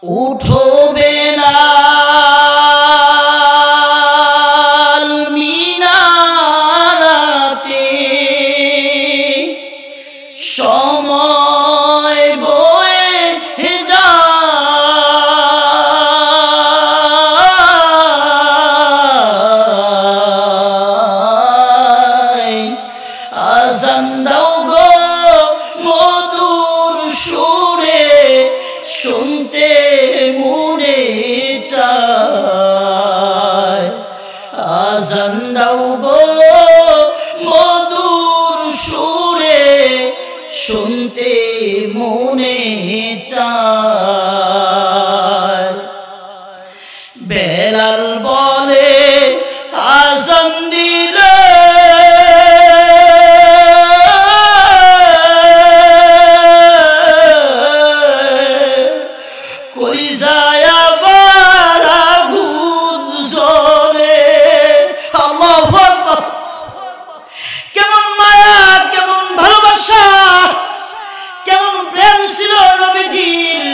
উঠো বেলাল মিনারাতে সময় বয়ে যায় আযান দাও গো মধুর সুরে শুনতে মনে চায় আযান দাও গো মধুর সুরে শুনতে মনে চায় বেলাল বলে আযান দিলে কলিজায় আবার আগুন জ্বলে। আল্লাহু আকবার। কেমন মায়া, কেমন ভালোবাসা, কেমন প্রেম ছিল নবীজির।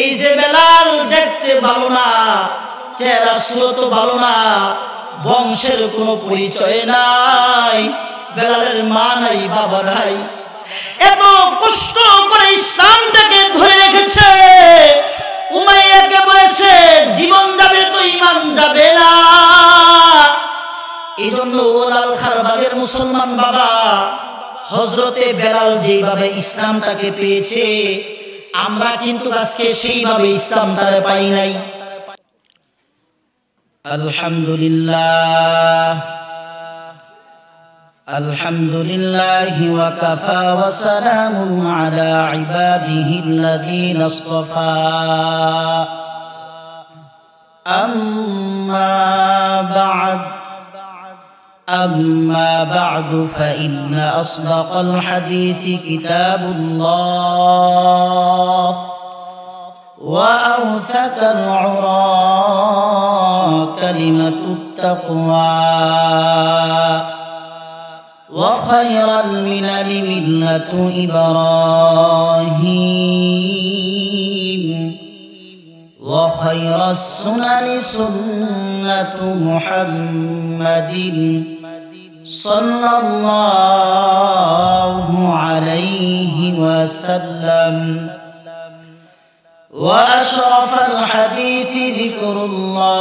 এই যে বেলাল দেখতে ভালো না, চেহারা সুরত ভালো না, বংশের কোনো পরিচয় নাই, বেলালের মা নাই, বাবা নাই, এত কষ্ট করে ইসলামটাকে ধরে রেখেছে। উমাইয়াকে বলেছে জীবন যাবে তো ঈমান যাবে না। এই জন্য লাল খারবাগের মুসলমান বাবা হযরতে বেলাল যেভাবে ইসলামটাকে পেয়েছে, আমরা কিন্তু আজকে সেইভাবে ইসলামটারে পাই নাই। আলহামদুলিল্লাহ আলহামদুলিল্লাহি ওয়া কাফা ওয়া সালামুন আলা ইবাদিহিল্লাযীনা ইসতাফা। أما بعد فإن أصدق الحديث كتاب الله وأوثق العرى كلمة التقوى وخير الملل ملة إبراهيم وخير السنن سنة محمد صلى الله عليه وسلم وأشرف الحديث ذكر الله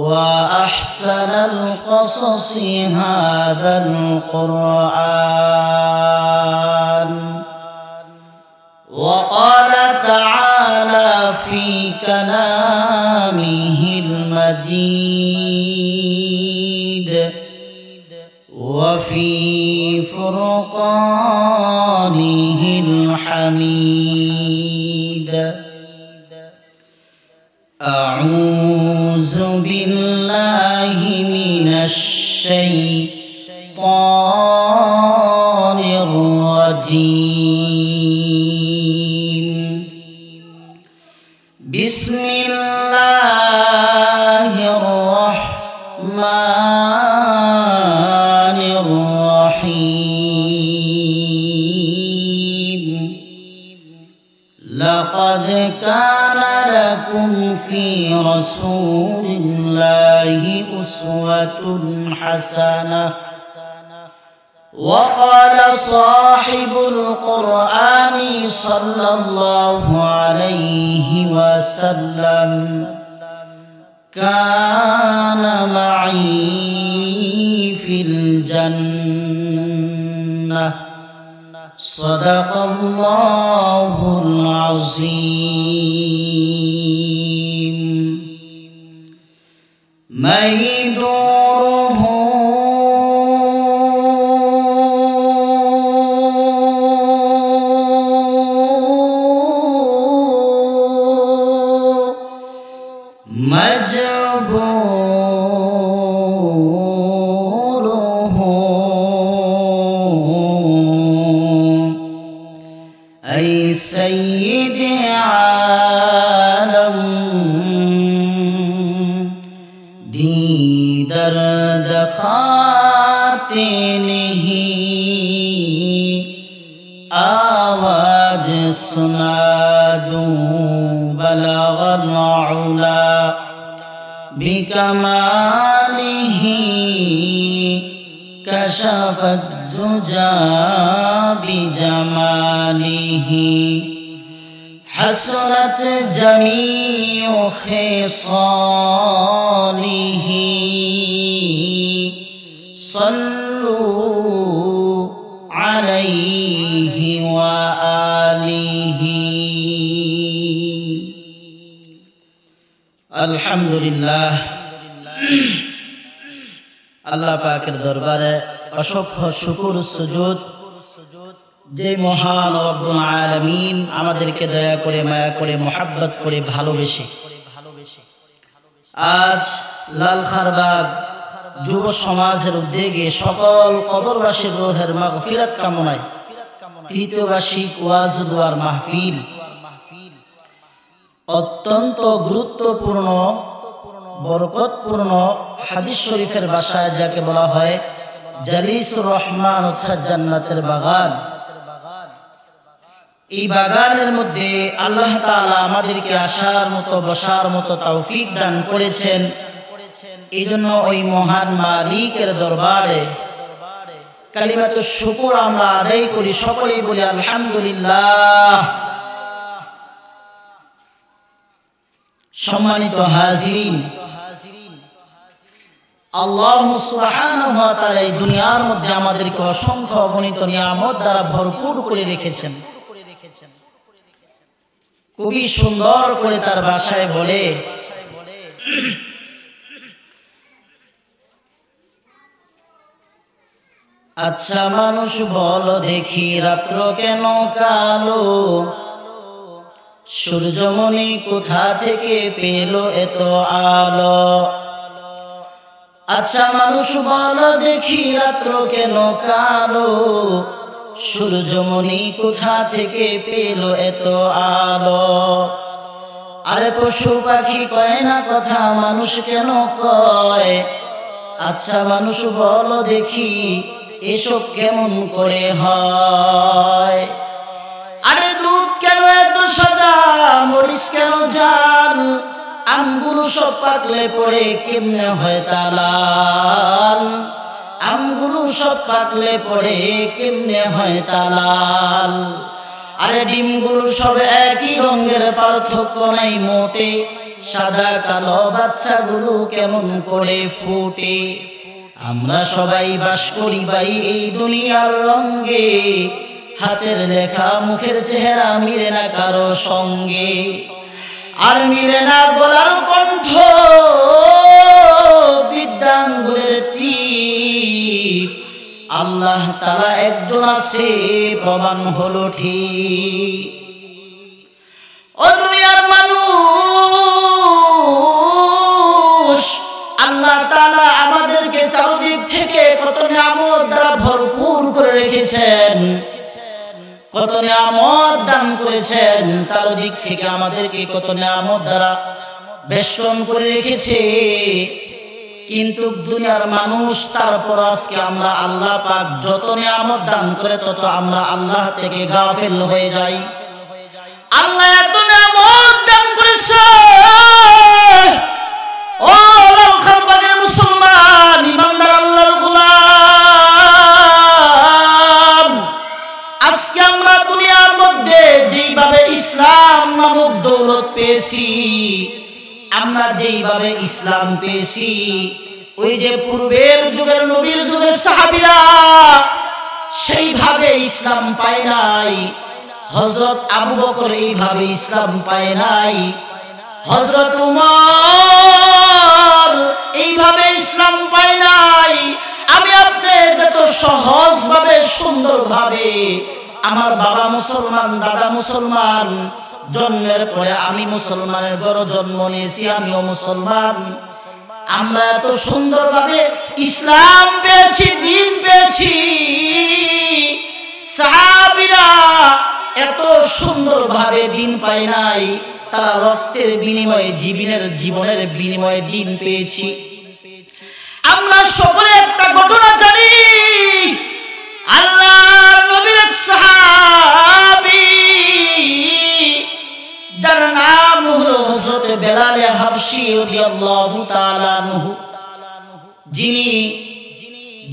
وأحسن القصص هذا القرآن. وقال تعالى في كلامه المجيد وفي فرقانه الحميد: أعوذ بالله من الشيطان الرجيم. بسم الله الرحمن الرحيم. لقد كان لكم في رسول الله أسوة حسنة. وقال صاحب القرآن صلى الله عليه وسلم: كان معي في الجنة. صدق الله العظيم. من يدوره مجبوره أي سيد عالم دی درد خاطنی आवाज सुना दूं बलगन उला बिकमालिही कशफत दुजा बिजमालिही हसरत जमीउ खिसालिही सल्लू अलैहि व आलिहि। अल्हम्दुलिल्लाह, আল্লাহ পাকের দরবারে অসংখ্য শুকর সুজুদ, যে মহান রব্বুল আলামিন আমাদেরকে দয়া করে মায়া করে মোহাব্বত করে ভালোবেসে আজ লালখারবাগ যুব সমাজের উদ্যোগে সকল কবরবাসীর রূহের মাগফিরাত কামনায় তৃতীয় বার্ষিক ওয়াজ দুয়ার মাহফিল অত্যন্ত গুরুত্বপূর্ণ বরকতপূর্ণ হাদিস শরীফের ভাষায় যাকে বলা হয় জালিসুর রহমান অর্থাৎ জান্নাতের বাগান, এই বাগানের মধ্যে আল্লাহ তাআলা আমাদেরকে আসার মতো বসার মতো তৌফিক দান করেছেন। এই জন্য ওই মহান মালিকের দরবারে কালিমাতু শুকর আমরা আদায় করি, সকলেই বলি আলহামদুলিল্লাহ। সম্মানিত হাজিরিন, আল্লাহ সুবহানাহু ওয়া তাআলা এই দুনিয়ার মধ্যে আমাদেরকে অসংখ্য অগণিত নিয়ামত দ্বারা ভরপুর করে রেখেছেন। খুবই সুন্দর করে তার ভাষায় বলে, আচ্ছা মানুষ বলো দেখি রাত্র কেন কালো, সূর্যমণি কোথা থেকে পেল এত আলো। আচ্ছা মানুষ বলো দেখি রাত্র কেন কালো, সূর্যমণি কোথা থেকে পেল এত আলো। আরে পশু পাখি কয় না কথা, মানুষ কেন কয়? আচ্ছা মানুষ বলো দেখি এসব কেমন করে হয়? আরে দুধ কেন এত সাদা, মরিচ কেন ঝাল, আমগুলো সব পাকলে পরে কেমনে হয় তালাল। আমগুলো সব পাকলে পরে কেমনে হয় তালাল। আরে ডিমগুলো সব একই রঙের, পার্থক্য নাই মোটে, সাদা কালো বাচ্চাগুলো কেমন করে ফুটে। আমরা সবাই বাস করি ভাই এই দুনিয়ার রঙে, হাতের লেখা মুখের চেহারা মিলে না কারো সঙ্গে, আর মিলে না গলার কণ্ঠ, বিদ্যাঙ্গুলের টিপ। আল্লাহ তাআলা একজন আছে প্রমাণ হলো ঠিক। ও দুনিয়ার মানুষ, আল্লাহ তাআলা আমাদেরকে চারদিক থেকে কত নিয়ামত দ্বারা ভরপুর করে রেখেছেন, কত নিয়ামত দান করেছেন, চারদিক থেকে আমাদেরকে কত নিয়ামত দ্বারা বেষ্টন করে রেখেছে। কিন্তু দুনিয়ার মানুষ তারপর আজকে আমরা আল্লাহ পাক যত নিয়ামত দান করে তত আমরা আল্লাহ থেকে গাফিল হয়ে যাই। আল্লাহ এত নিয়ামত দান করেছে, ও লালখারবাগের মুসলমান ইমানদার আল্লাহর গোলাম, আজকে আমরা দুনিয়ার মধ্যে যেইভাবে ইসলাম নামক দৌলত পেয়েছি, আমরা যেইভাবে ইসলাম পেয়েছি, ওই যে পূর্বের যুগের নবীর যুগের সাহাবীরা সেইভাবে ইসলাম পায় নাই। হযরত আবু বকর এইভাবে ইসলাম পায় নাই, হযরত উমর এইভাবে ইসলাম পায় নাই। আমি আপনি যত সহজভাবে সুন্দরভাবে, আমার বাবা মুসলমান, দাদা মুসলমান, জন্মের পরে আমি মুসলমানের ঘরে জন্ম নিয়েছি, আমিও মুসলমান, আমরা এত সুন্দরভাবে ইসলাম পেয়েছি, দ্বীন পেয়েছি। সাহাবীরা এত সুন্দরভাবে দ্বীন পায় নাই, তারা রক্তের বিনিময়ে, জীবনের বিনিময়ে দ্বীন পেয়েছি। আমরা সকলে একটা ঘটনা জানি, রাদিয়াল্লাহু তাআলা আনহু,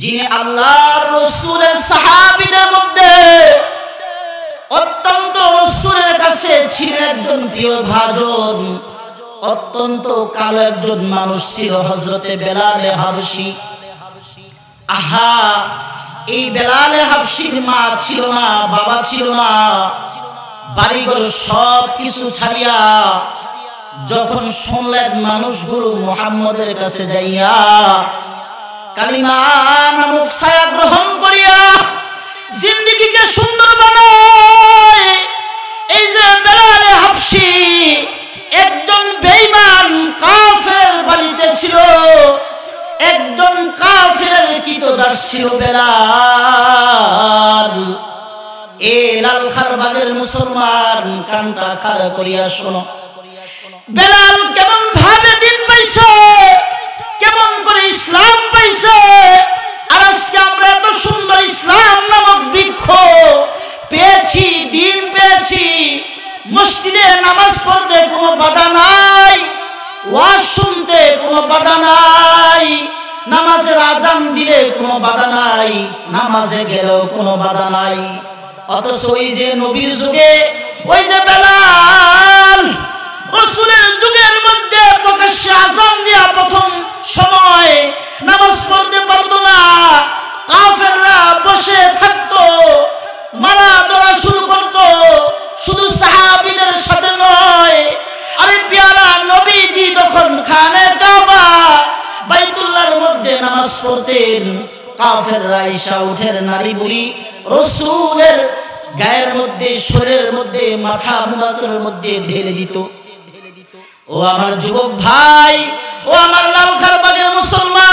যিনি আল্লাহর রাসূলের সাহাবীদের মধ্যে অত্যন্ত রাসূলের কাছে ছিলেন একজন প্রিয় ভাজন, অত্যন্ত কালো একজন মানুষ ছিল হযরতে বেলাল হাবশী। আহা, এই বেলাল হাবশীর মা ছিল না, বাবা ছিল না, বাড়িঘর সব কিছু ছাড়িয়া যখন শুনলেন মানুষগুলো মুহাম্মদের কাছে যাইয়া কালিমা নামক ছায়া গ্রহণ করিয়া জিন্দেগিকে সুন্দর বানায়, এই যে বেলাল হাবশী একজন বেঈমান কাফের বাড়িতে ছিল, একজন কাফেরের কৃতদাস ছিল বেলাল। এ লালখারবাগের মুসলমান, কানটা খাড়া করিয়া শোনো, বেলাল কেমন ভাবে দিন পাইছে, কেমন করে ইসলাম পাইছে। আর আজকে আমরা এত সুন্দর ইসলাম নামক বৃক্ষ পেয়েছি, দিন পেয়েছি, মসজিদে নামাজ পড়তে কোনো বাধা নাই, ওয়াজ শুনতে কোনো বাধা নাই, নামাজের আজান দিলে কোনো বাধা নাই, নামাজে গেলেও কোনো বাধা নাই। অথচ ওই যে নবীর যুগে ওই যে বেলাল রাসূলের যুগের মধ্যে প্রকাশ্যে আজান দিয়া প্রথম সময় নামাজ পড়তে পারতো না, কাফেররা বসে থাকতো, মারা ধরা শুরু করতো, শুধু সাহাবীদের সাথে নয়। আরে পেয়ারা নবীজি তখন খানে কাবা বাইতুল্লাহর মধ্যে নামাজ পড়তেন, কাফেররা এসে উঠের নারী বুড়ি রাসূলের গায়ের মধ্যে, শরীরের মধ্যে, মাথা মুবারকের মধ্যে ঢেলে দিত। ও আমার যুবক ভাই, ও আমার লালখারবাগের মুসলমান,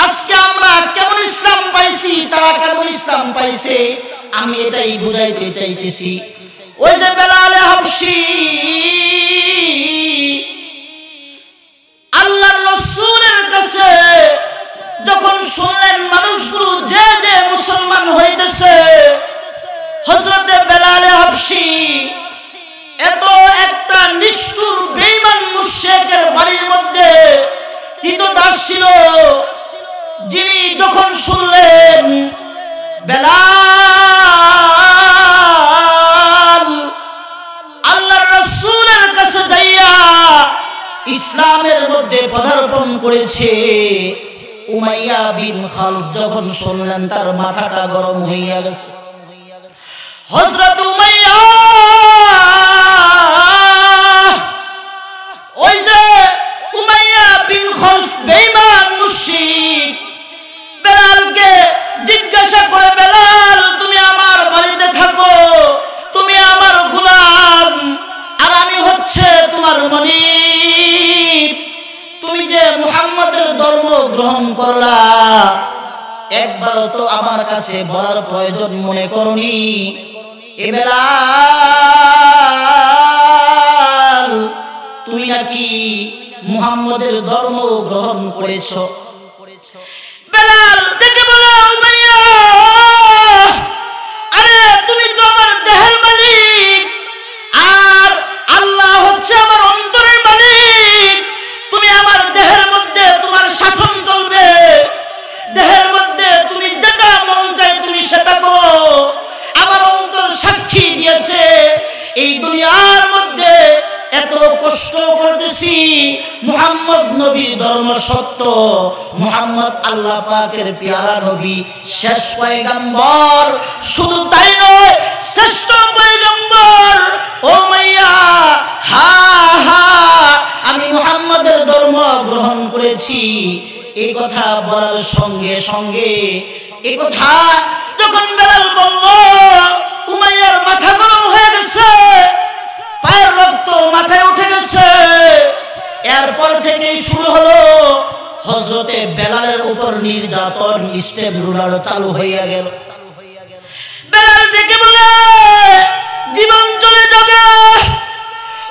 আজকে আমরা কেমন ইসলাম পাইছি, তারা কেমন ইসলাম পাইছে, আমি এটাই বুঝাইতে চাইতেছি। ওই যে বেলাল হাবশী আল্লাহর রাসূলের কাছে যখন শুনলেন মানুষগুলো যে যে মুসলমান হইতেছে, হযরতে বেলাল হাবশী এত একটা নিষ্ঠুর বেঈমান মুশরিকের বাড়ির মধ্যে কৃতদাস ছিল, যিনি যখন শুনলেন বেলাল আল্লাহর রাসূলের কাছে যাইয়া ইসলামের মধ্যে পদার্পণ করেছে, উমাইয়া বিন খালফ যখন শুনলেন তার মাথাটা গরম হইয়া গেছে। হযরত উমাইয়া ওই যে উমাইয়া বিন খালফ বেঈমান মুশরিক বেলালকে জিজ্ঞাসা করে, বেলাল তুমি আমার বাড়িতে থাকো, তুমি আমার গোলাম, আর আমি হচ্ছে তোমার মনিব, তুমি যে মুহাম্মদের ধর্ম গ্রহণ করলা একবারও তো আমার কাছে বলার প্রয়োজন মনে করনি। এ বেলাল তুমি নাকি মুহাম্মদের ধর্ম গ্রহণ করেছো? বেলাল দেখে বলো, উমাইয়া আরে তুমি তো আমার দেহের মালিক, আর আল্লাহ হচ্ছে আমার অন্তরের মালিক, তুমি আমার দেহের মধ্যে তোমার শাসন চলবে, দেহের মধ্যে তুমি যেটা মন চায় তুমি সেটা করো। আমার অন্তর সাক্ষী দিয়েছে এই দুনিয়ার মধ্যে এত কষ্ট করতেছি, মুহাম্মদ নবীর ধর্ম সত্য, মুহাম্মদ আল্লাহ পাকের পেয়ারা নবী, শেষ পয়গম্বর, শুধু তাই নয় শ্রেষ্ঠ পয়গম্বর। ও মাইয়া, হা হা আমি মুহাম্মদের ধর্ম গ্রহণ করেছি। এই কথা বলার সঙ্গে সঙ্গে, এই কথা যখন বেলাল বলল, উমাইয়ার মাথা গরম হয়ে গেছে, পায়ের রক্ত মাথায় উঠে গেছে। এরপর থেকেই শুরু হলো হযরতে বেলালের উপর নির্যাতন, স্টেপ রুলার চালু হইয়া গেল। বেলাল দেখে বলে, জীবন চলে যাবে,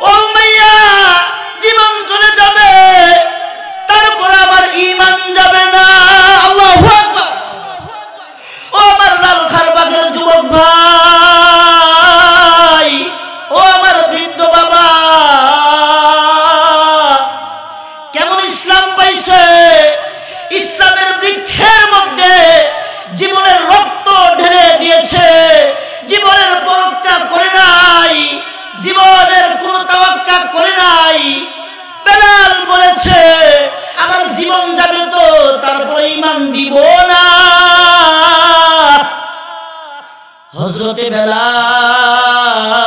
ও মাইয়া জীবন চলে যাবে, তারপর আবার ঈমান যাবে না। আল্লাহু আকবার। ও আমার লালখারবাগের যুবক ভাই, ও আমার বৃদ্ধ বাবা, হযরতে বেলাল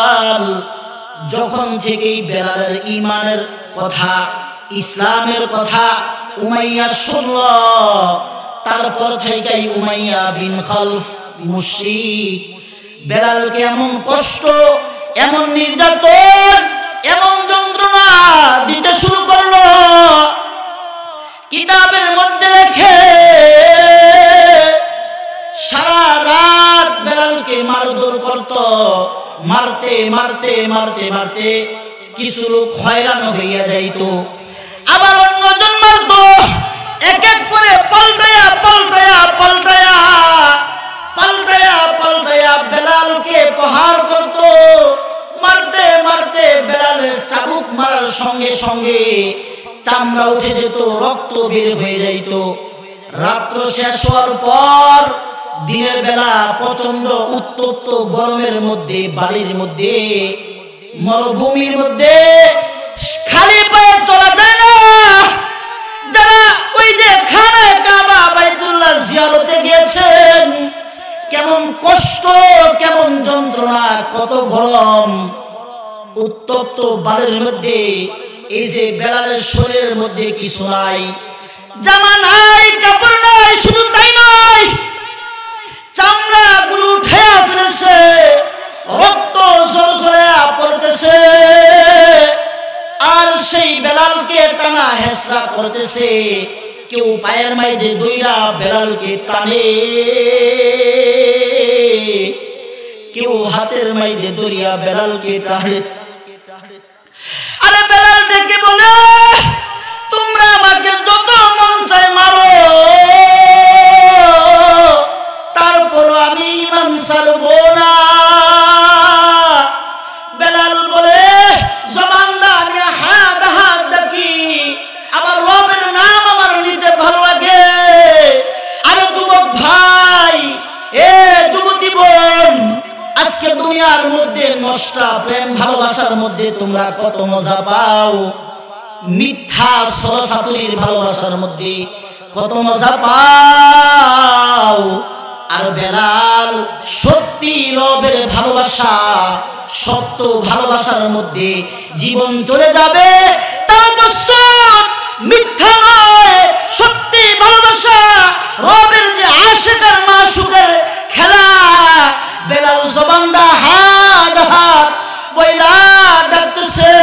যখন থেকেই বেলালের ঈমানের কথা, ইসলামের কথা উমাইয়া শুনল, তারপর থেকেই উমাইয়া বিন খালফ মুশরিক বেলালকে এমন কষ্ট, এমন নির্যাতন, এমন যন্ত্রণা দিতে শুরু করলো। কিতাবের মধ্যে লেখে সারা রাত বেলালকে মারধর করত, মারতে মারতে মারতে মারতে কিছু লোক হয়রান হইয়া যাইতো, আবার অন্যজন মারত, এক এক করে পাল্টায়া পাল্টায়া পাল্টায়া পাল্টায়া পাল্টায়া বেলালকে প্রহার করত। মারতে মারতে বেলালের চাবুক মারার সঙ্গে সঙ্গে চামড়া উঠে যেত, রক্ত বের হয়ে যাইত। রাত্র শেষ হওয়ার পর দিনের বেলা প্রচন্ড উত্তপ্ত গরমের মধ্যে, বাড়ির মধ্যে, মরুভূমির মধ্যে খালি পায়ে চলা যায় না। যারা ওই যে খানায়ে কাবা বাইতুল্লাহ জিয়ারতে গিয়েছেন, কেমন কষ্ট, কেমন যন্ত্রণা, কত গরম, উত্তপ্ত বাড়ির মধ্যে এই যে বেলালের শরীরের মধ্যে কিছু নাই, জামা নাই, কাপড় নাই, শুধু তাই নয়, চামড়া গুলো উঠে ফেলেছে, রক্ত ঝরঝরে পড়তেছে, আর সেই বেলালকে টানা হেসরা করতেছে। কেউ পায়ের মাইদে দইরা বেলালকে টানে, কেউ হাতের মাইদে দইরা বেলালকে টানে। আরে বেলাল ডেকে বলে, তোমরা আমাকে যত মন চায় মারো, তারপরও আমি ঈমান ছাড়বো না। বেলাল বলে, জবানদা আমি হাত হাত দেখি, আমার রবের নাম আমার নিতে ভালো লাগে। আরে যুবক ভাই, এ যুবতী বোন, আজকে দুনিয়ার মধ্যে নষ্ট প্রেম ভালোবাসার মধ্যে তোমরা কত মজা পাও, মিথ্যা সরসাতুরির ভালোবাসার মধ্যে কত মজা পাও। আর বেলাল সত্যি রবের ভালোবাসা, সত্য ভালোবাসার মধ্যে জীবন চলে যাবে, তাও প্রস্তুত, মিথ্যা নয়, সত্যি ভালোবাসা, রবের যে আশিকের মাশুকের খেলা। বেলাল জবানদা হাত হাত বইলা ডাকতেছে।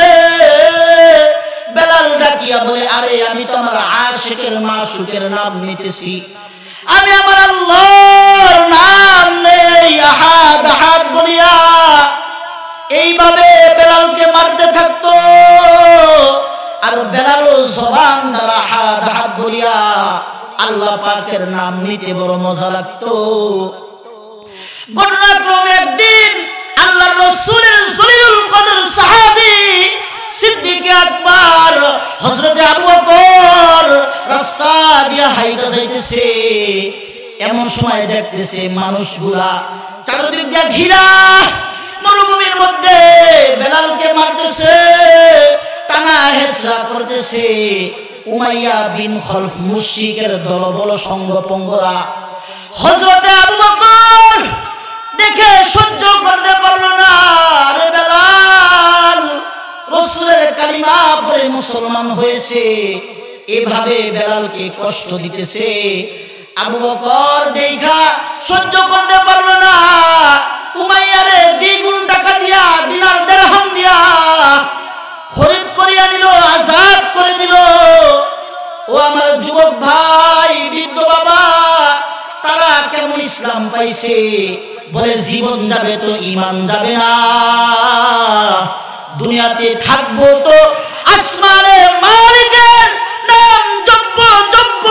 বেলাল ডাকিয়া বলে, আরে আমি তো আমার আশিকের মাশুকের নাম নিতেছি, আমি আমার আল্লাহর নাম নেই। আহাদ আহাদ বলিয়া এইভাবে বেলালকে মারতে থাকতো। আর বেলালও জবান দ্বারা আহাদ আহাদ বলিয়া আল্লাহ পাকের নাম নিতে বড় মজা লাগতো। ঘটনাক্রমে একদিন আল্লাহর রাসূলের জলিলুল কদর সাহাবী সিদ্দিকে আকবর হযরতে আবু বকর রাস্তা দিয়া হাইটা যাইতেছে। এমন সময় দেখতেছে মানুষগুলা চারদিক দিয়া ঘিরা মরুভূমির মধ্যে বেলালকে মারতেছে, টানা হেঁচড়া করতেছে। উমাইয়া বিন খালফ মুশরিকের দলবল সঙ্গপঙ্গরা হযরতে আবু বকর দেখে সহ্য করতে পারলো না। আরে বেলাল রাসূলের কালিমা পড়ে মুসলমান হয়েছে, এভাবে বেলালকে কষ্ট দিতেছে। আবু বকর দেখা সহ্য করতে পারলো না। উমাইয়ারে দ্বিগুণ টাকা দিয়া, দিনার দিরহাম দিয়া খরিদ করিয়া নিল, আজাদ করে দিল। ও আমার যুবক ভাই, বৃদ্ধ বাবা, তারা কেমন ইসলাম পাইছে? বলে জীবন যাবে তো ঈমান যাবে না, দুনিয়াতে থাকবো তো আসমানে মালিকের নাম জপব জপব,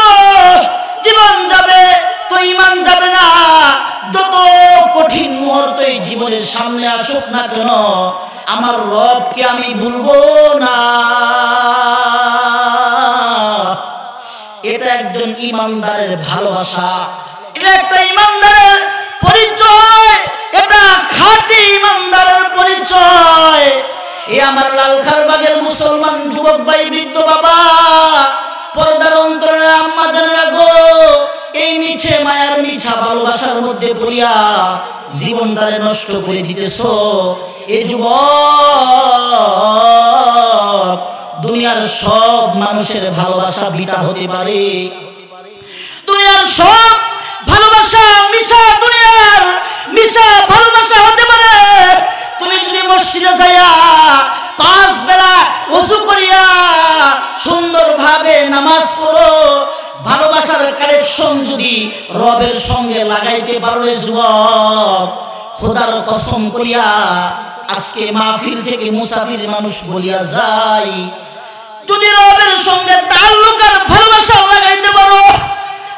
জীবন যাবে তো ঈমান যাবে না। যত কঠিন মুহূর্তই জীবনের সামনে আসুক না কেন, আমার রবকে আমি ভুলবো না। এটা একজন ঈমানদারের ভালোবাসা, এটা একটা ঈমানদারের পরিচয়, এটা খাঁটি ঈমানদারের পরিচয়। এ আমার লালখারবাগের মুসলমান যুবক ভাই, বৃদ্ধ বাবা, পর্দার অন্তরে আম্মা জানেরা গো, এই মিছে মায়ার মিছা ভালোবাসার মধ্যে পড়িয়া জীবনটারে নষ্ট করে দিতেছো। এই যুবক, দুনিয়ার সব মানুষের ভালোবাসা বৃথা হতে পারে, দুনিয়ার সব ভালোবাসা মিছা, দুনিয়ার মিছা ভালোবাসা হতে পারে। তুমি যদি মসজিদে যাইয়া 5 বেলা ওযু করিয়া সুন্দরভাবে নামাজ পড়ো, ভালোবাসার কানেকশন যদি রবের সঙ্গে লাগাইতে পারো রে যুবক, খোদার কসম করিয়া আজকে মাহফিল থেকে মুসাফির মানুষ বলিয়া যায়, যদি রবের সঙ্গে তাল্লুক আর ভালোবাসা লাগাইতে পারো,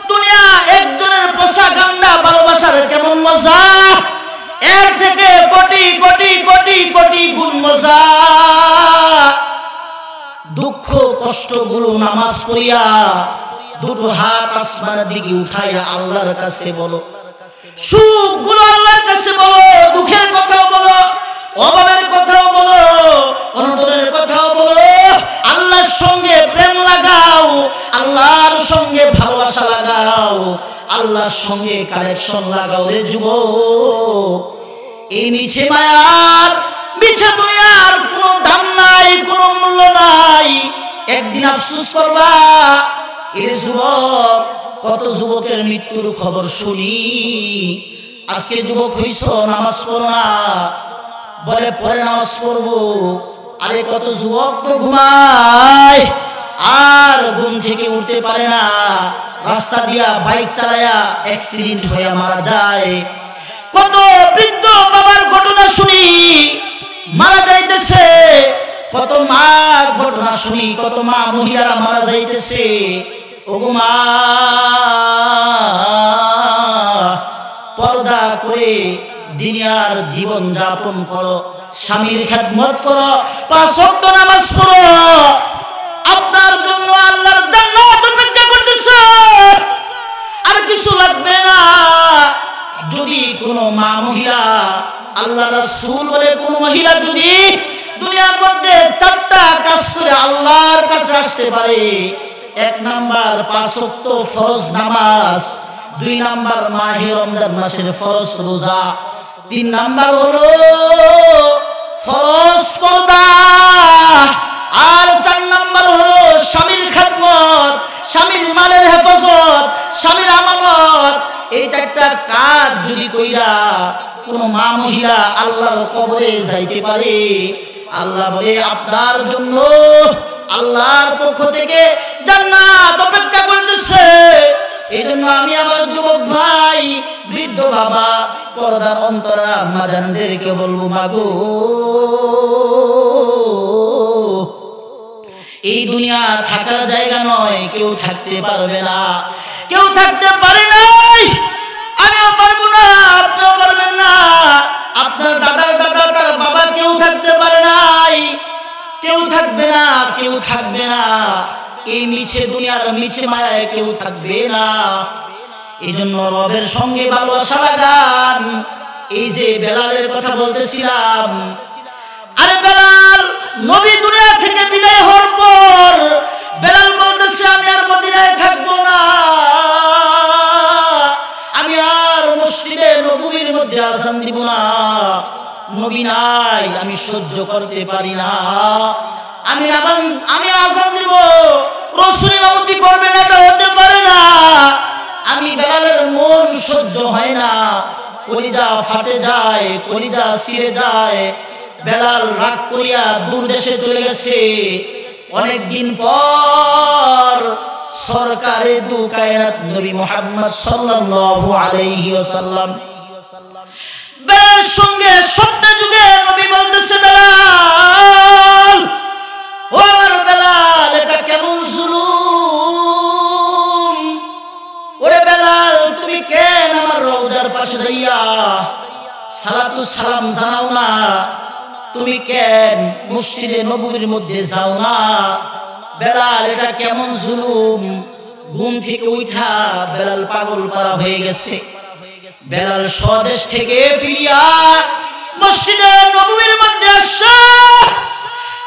দুনিয়া একজনের পোষা গান্ডা ভালোবাসার কেমন মজা, এর থেকে কোটি কোটি কোটি কোটি গুণ মজা। দুঃখ কষ্ট গুলো নামাজ পড়িয়া দুটো হাত আসমানের দিকে উঠাইয়া আল্লাহর কাছে বলো, সুখ গুলো আল্লাহর কাছে বলো, দুঃখের কথাও বলো, অভাবের কথাও বলো, অনটনের কথাও বলো। আল্লাহর সঙ্গে প্রেম লাগাও, আল্লাহর সঙ্গে ভালোবাসা লাগাও, আল্লাহর সঙ্গে কানেকশন লাগাও রে যুবক। এই মিছে মায়ার মিছে দুনিয়ার কোনো দাম নাই, কোনো মূল্য নাই, একদিন আফসোস করবা। এর যুবক, কত যুবকের মৃত্যুর খবর শুনি। আজকে যুবক হইছ, নামাজ পড়ো না, বলে পরে নামাজ পড়বো। আরে কত যুবক তো ঘুমায় আর ঘুম থেকে উঠতে পারে না, রাস্তা দিয়া বাইক চালায়া অ্যাক্সিডেন্ট হয়ে মারা যায়। কত বৃদ্ধ বাবার ঘটনা শুনি, মারা যাইতেছে। কত মার ঘটনা শুনি, কত মা মহিলারা মারা যাইতেছে। ওগো মা, পর্দা করে দুনিয়ার জীবন যাপন করো, স্বামীর খেদমত করো, 5 ওয়াক্ত নামাজ পড়ো। আপনার জন্য আল্লাহর জান্নাত অপেক্ষা করতেছে, আর কিছু লাগবে না। যদি কোনো মা মহিলা, আল্লাহ রাসূল বলে কোন মহিলা যদি দুনিয়ার মধ্যে 4টা কাজ করে আল্লাহর কাছে আসতে পারে, 1 নাম্বার 5 ওয়াক্ত ফরজ নামাজ, 2 নাম্বার মাহে রমজান মাসের ফরজ রোজা, 3 নাম্বার হলো ফরজ পর্দা, আর 4 নাম্বার হলো স্বামীর খেদমত, স্বামীর মালের হেফাজত, স্বামীর আমানত। এই 4টা কাজ যদি কইরা কোন মা মহিলা আল্লাহর কবরে যাইতে পারে, আল্লাহ বলে আপনার জন্য আল্লাহর পক্ষ থেকে জান্নাত অপেক্ষা করতেছে। এই জন্য আমি আমার যুবক ভাই, বৃদ্ধ বাবা, পর্দার অন্তরা আম্মা জানদেরকে বলবো, মাগো এই দুনিয়া থাকার জায়গা নয়, কেউ থাকতে পারবে না, কেউ থাকতে পারে নাই, আমিও পারবো না, আপনিও পারবেন না, আপনার দাদার দাদা তার বাবা কেউ থাকতে পারে নাই, কেউ থাকবে না, কেউ থাকবে না। এই মিছে দুনিয়ার মিছে মায়ায় কেউ থাকবে না। এই জন্য রবের সঙ্গে ভালোবাসা লাগান। এই যে বেলালের কথা বলতেছিলাম, আরে বেলাল নবী দুনিয়া থেকে বিদায় হওয়ার পর বেলাল বলতেছে, আমি আর মদিনায় থাকবো না, আমি আর মসজিদে নববীর মধ্যে আযান দিব না, নবী নাই, আমি সহ্য করতে পারি না, আমি আযান দিব, রাসূল ইমামতি করবেন, এটা হতে পারে না। আমি বেলালের মন সহ্য হয় না, কলিজা ফাটে যায়, কলিজা ছিঁড়ে যায়। বেলাল রাগ করিয়া দূর দেশে চলে গেছে। অনেকদিন পর সরকারে দু কায়নাত নবী মুহাম্মদ সাল্লাল্লাহু আলাইহি ওয়াসাল্লাম বেলালের সঙ্গে স্বপ্নে যুগে নবী বলতেছে, বেলাল, ও আমার বেলাল, এটা কেমন জুলুম, ওরে বেলাল তুমি কেন আমার রওজার পাশে যাইয়া সালাতু সালাম জানাও না, তুমি কেন মসজিদে নববীর মধ্যে যাও না? বেলাল, এটা কেমন জুলুম। ঘুম থেকে উঠা বেলাল পাগল পারা হয়ে গেছে। বেলাল স্বদেশ থেকে ফিরিয়া মসজিদে নববীর মধ্যে আসছে।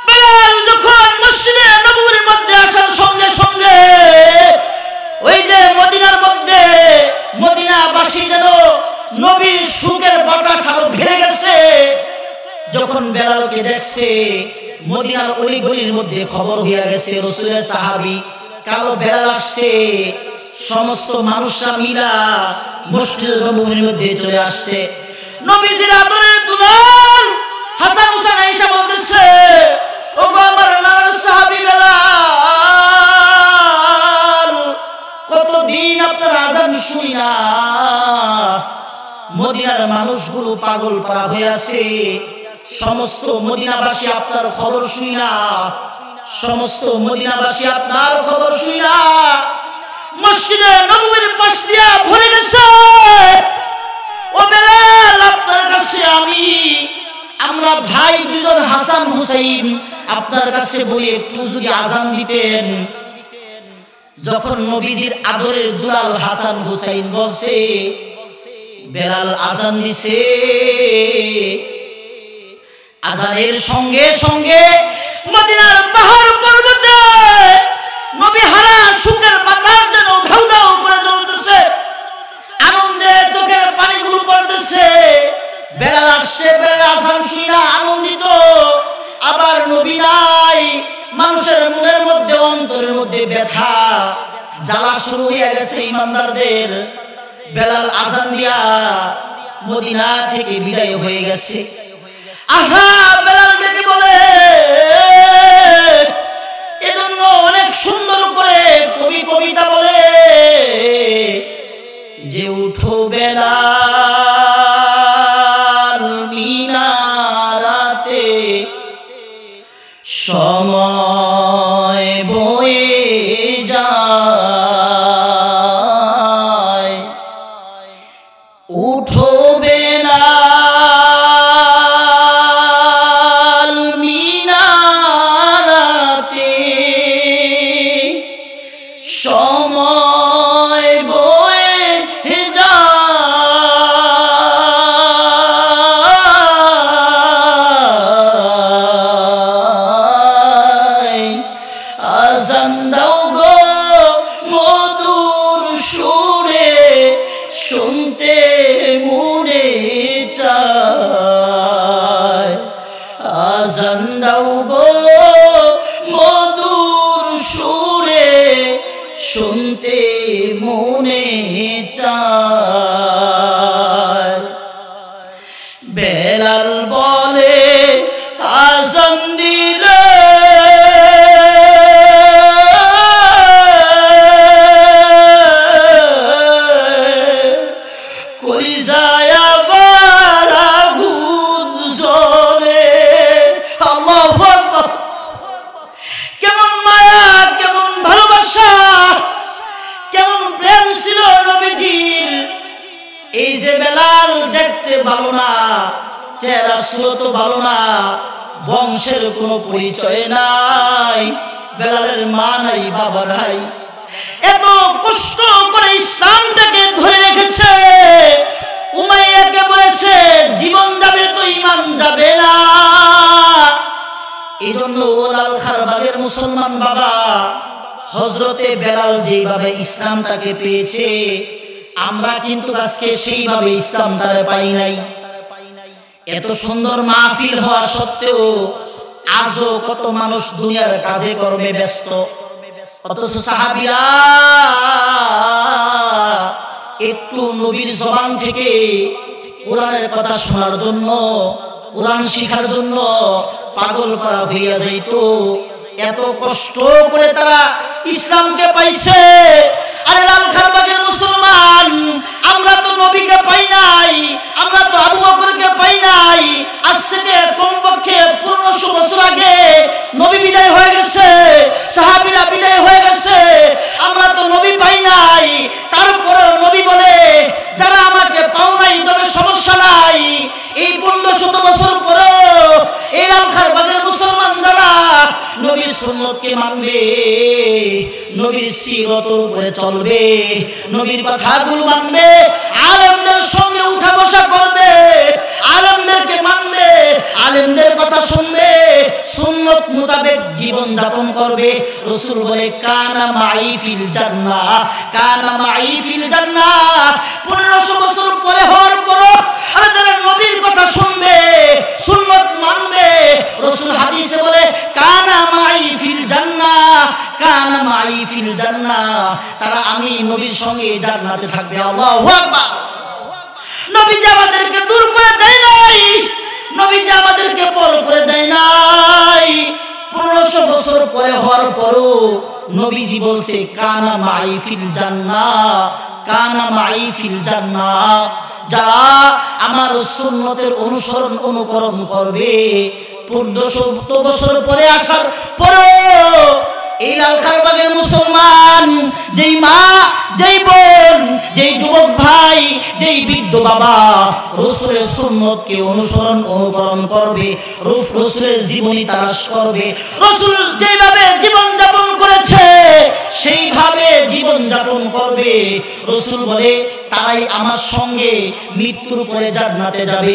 বেলাল যখন মসজিদে নববীর মধ্যে আসার সঙ্গে সঙ্গে ওই যে মদিনার মধ্যে মদিনাবাসী যেন নবীর সুখের বাতাস আরো ভেঙে গেছে। যখন বেলালকে দেখছে মদিনার অলিগলির মধ্যে খবর হয়ে গেছে রাসূলের সাহাবী কালো বেলাল আসছে, সমস্ত মানুষরা মিলা মসজিদে নববীর মধ্যে চলে আসছে। নবীজির আদরের দুলাল হাসান হুসাইন আয়েশা বলতেছে, ওগো আমার নানার সাহাবী বেলাল, কতদিন আপনার আযান শুনি না, মদিনার মানুষগুলো পাগল পারা হয়ে আছে, সমস্ত মদিনাবাসী আপনার খবর শুনি না, সমস্ত মদিনাবাসী আপনার খবর শুনি না মসজিদে নববীর পাশ দিয়া ভরে গেছে। ও বেলাল, আপনার কাছে আমরা ভাই দুজন হাসান হুসাইন আপনার কাছে বলি একটু যদি আযান দিতেন। যখন নবীজির আদরের দুলাল হাসান হুসাইন বলছে, বেলাল আযান দিছে, আযানের সঙ্গে সঙ্গে মদিনার পাহাড় পর্বতে নবী হারা সুখের বাতাস যেন ধাউ ধাউ করে জ্বলতেছে, আনন্দে চোখের পানিগুলো পড়তেছে। বেলাল আসছে, বেলাল আযান শুনে আনন্দিত, আবার নবী নাই, মানুষের মনের মধ্যে অন্তরের মধ্যে ব্যথা জ্বালা শুরু হয়ে গেছে ইমানদারদের। বেলাল আযান দিয়া মদিনা থেকে বিদায় হয়ে গেছে। আহা, বেলাল ডেকে বলে, এজন্য অনেক সুন্দর করে কবি কবিতা বলে যে উঠো বেলাল মিনারাতে, সময় বয়ে যায়, উঠো বেলাল মিনারাতে, সময় বয়ে যায়, আযান দাও গো মধুর সুরে, শুনতে মনে চায়, আযান দাও গো মধুর সুরে, শুনতে মনে চায়। বেলাল বলে, আযান দিলে কলিজায় আবার আগুন জ্বলে। আল্লাহু আকবার! কেমন মায়া, কেমন ভালোবাসা, কেমন প্রেম ছিল নবীজির। এই যে বেলাল দেখতে ভালো না, চেহারা সুরত ভালো না, বংশের কোনো পরিচয় নাই, বেলালের মা নাই, বাবা নাই, এত কষ্ট করে ইসলামটাকে ধরে রেখেছে। উমাইয়াকে বলেছে জীবন যাবে তো ঈমান যাবে না। এই জন্য লাল খারবাগের মুসলমান বাবা হযরতে বেলাল যেভাবে ইসলামটাকে পেয়েছে, আমরা কিন্তু আজকে সেইভাবে ইসলামটারে পাই নাই। এত সুন্দর মাহফিল হওয়া সত্ত্বেও আজও কত মানুষ দুনিয়ার কাজে কর্মে ব্যস্ত, অথচ সাহাবীরা একটু নবীর জবান থেকে কোরআনের কথা শোনার জন্য, কোরআন শিখার জন্য পাগল পারা হইয়া যাইত। এত কষ্ট করে তারা ইসলামকে পাইছে। আরে লাল খারবাগের মুসলমান, আমরা তো নবীকে পাই নাই, আমরা তো আবু বকরকে পাই নাই। আজ থেকে কমপক্ষে 1500 বছর আগে নবী বিদায় হয়ে গেছে, সাহাবীরা বিদায় হয়ে গেছে, আমরা তো নবী পাই নাই। তারপরে নবী বলে, যারা আমাকে পাও নাই তবে সমস্যা নাই, এই 1500 বছর পরেও এই লাল খারবাগের মুসলমান যারা নবীর সুন্নতকে মানবে, নবীর সিরত উপরে চলবে, নবীর কথাগুলো মানবে, আলেমদের সঙ্গে উঠা বসা করবে, আলেমদেরকে মানবে, আলেমদের কথা শুনবে, সুন্নত মোতাবেক জীবন যাপন করবে। রাসূল বলে কানা মাই ফিল জান্নাহ, কানা মাই ফিল জান্নাহ। 1500 বছর পরে হওয়ার পরও আর যারা নবীর কথা শুনবে, সুন্নত মানবে, রাসূল হাদিসে বলে কানা মাই ফিল জান্নাহ, কানা মাই ফিল জান্নাহ, তারা আমি নবীর সঙ্গে জান্নাতে থাকবে। আল্লাহু আকবার। নবীজি আমাদেরকে দূর করে দেয় নাই, নবীজি আমাদেরকে পর করে দেয় নাই। 1500 বছর পরে হওয়ার পরও নবীজি বলছে কানা মাই ফিল জান্নাহ, কানা মাই ফিল জান্নাহ। যারা আমার সুন্নতের অনুসরণ অনুকরণ করবে, 1500 বছর পরে আসার পরও এই লালখারবাগের মুসলমান, যেই মা, যেই বোন, যেই যুবক ভাই, যেই বৃদ্ধ বাবা রাসূলের সুন্নতকে অনুসরণ অনুকরণ করবে, রাসূলের জীবনী তালাশ করবে, রাসূল যেভাবে জীবন যাপন করেছে সেইভাবে জীবন যাপন করবে, রাসূল বলে তারাই আমার সঙ্গে মৃত্যুর পরে জান্নাতে যাবে।